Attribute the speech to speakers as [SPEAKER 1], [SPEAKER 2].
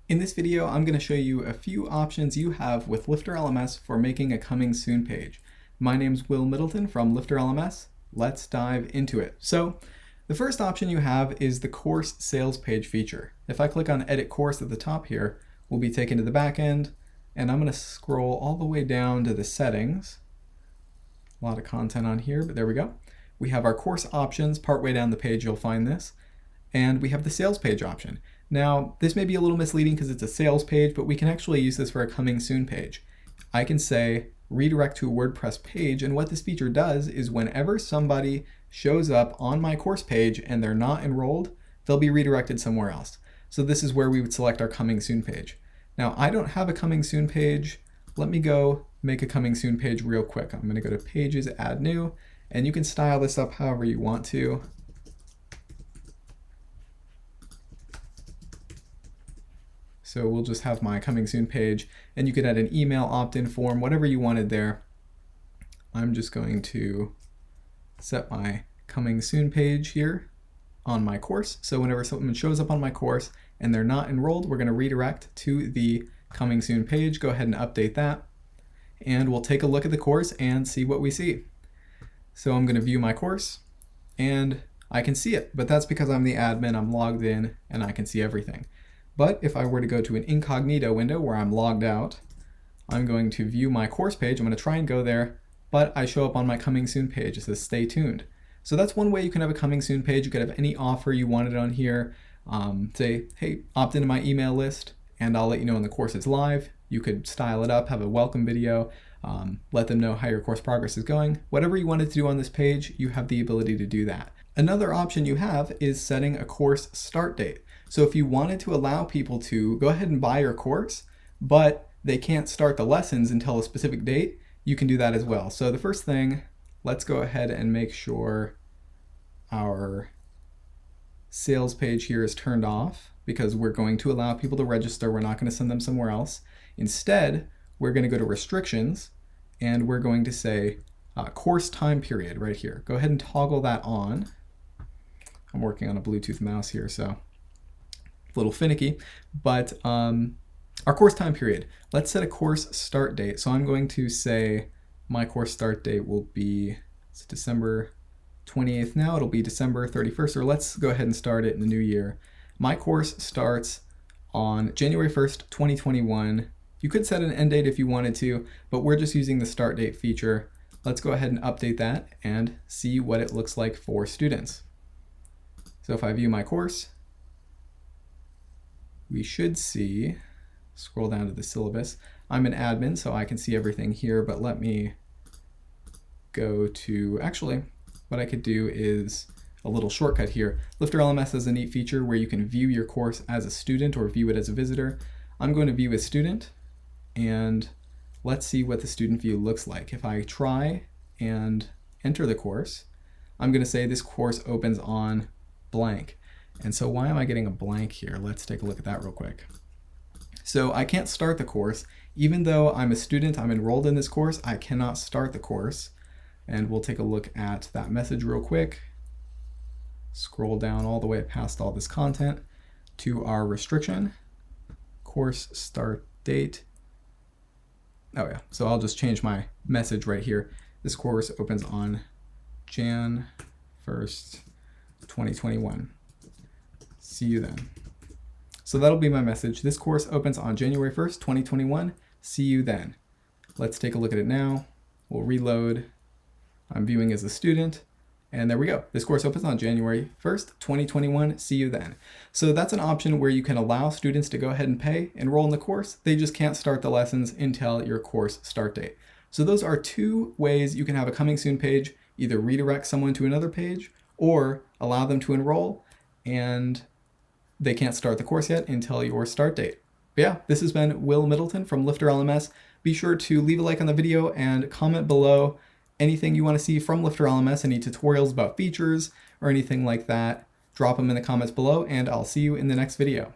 [SPEAKER 1] In this video, I'm going to show you a few options you have with LifterLMS for making a coming soon page. My name's Will Middleton from LifterLMS. Let's dive into it. So the first option you have is the course sales page feature. If I click on edit course at the top here, we'll be taken to the back end, and I'm going to scroll all the way down to the settings. A lot of content on here, but there we go. We have our course options. Partway down the page you'll find this. And we have the sales page option. Now, this may be a little misleading because it's a sales page, but we can actually use this for a coming soon page. I can say redirect to a WordPress page, and what this feature does is whenever somebody shows up on my course page and they're not enrolled, they'll be redirected somewhere else. So this is where we would select our coming soon page. Now, I don't have a coming soon page. Let me go make a coming soon page real quick. I'm going to go to Pages, Add New, and you can style this up however you want to. So we'll just have my coming soon page, and you could add an email opt-in form, whatever you wanted there. I'm just going to set my coming soon page here on my course. So whenever someone shows up on my course and they're not enrolled, we're going to redirect to the coming soon page. Go ahead and update that. And we'll take a look at the course and see what we see. So I'm going to view my course and I can see it, but that's because I'm the admin, I'm logged in, and I can see everything. But if I were to go to an incognito window where I'm logged out, I'm going to view my course page. I'm going to try and go there, but I show up on my coming soon page. It says stay tuned. So that's one way you can have a coming soon page. You could have any offer you wanted on here. Say, hey, opt into my email list and I'll let you know when the course is live. You could style it up, have a welcome video, let them know how your course progress is going. Whatever you wanted to do on this page, you have the ability to do that. Another option you have is setting a course start date. So if you wanted to allow people to go ahead and buy your course, but they can't start the lessons until a specific date, you can do that as well. So the first thing, let's go ahead and make sure our sales page here is turned off because we're going to allow people to register. We're not going to send them somewhere else. Instead, we're going to go to restrictions and we're going to say course time period right here. Go ahead and toggle that on. I'm working on a Bluetooth mouse here, so a little finicky, but our course time period. Let's set a course start date. So I'm going to say my course start date will be, it's December 28th now, it'll be December 31st, or let's go ahead and start it in the new year. My course starts on January 1st, 2021. You could set an end date if you wanted to, but we're just using the start date feature. Let's go ahead and update that and see what it looks like for students. So if I view my course, we should see, scroll down to the syllabus. I'm an admin, so I can see everything here, but let me go to, actually, what I could do is a little shortcut here. LifterLMS has a neat feature where you can view your course as a student or view it as a visitor. I'm going to view as student, and let's see what the student view looks like. If I try and enter the course, I'm going to say this course opens on blank. And so why am I getting a blank here? Let's take a look at that real quick. So I can't start the course. Even though I'm a student, I'm enrolled in this course, I cannot start the course. And we'll take a look at that message real quick. Scroll down all the way past all this content to our restriction, course start date. Oh yeah, so I'll just change my message right here. This course opens on Jan 1st, 2021. See you then. So that'll be my message. This course opens on January 1st, 2021. See you then. Let's take a look at it now. We'll reload. I'm viewing as a student. And there we go. This course opens on January 1st, 2021. See you then. So that's an option where you can allow students to go ahead and pay, enroll in the course. They just can't start the lessons until your course start date. So those are two ways you can have a coming soon page, either redirect someone to another page or allow them to enroll and they can't start the course yet until your start date. But yeah, this has been Will Middleton from LifterLMS. Be sure to leave a like on the video and comment below anything you want to see from LifterLMS, any tutorials about features or anything like that. Drop them in the comments below and I'll see you in the next video.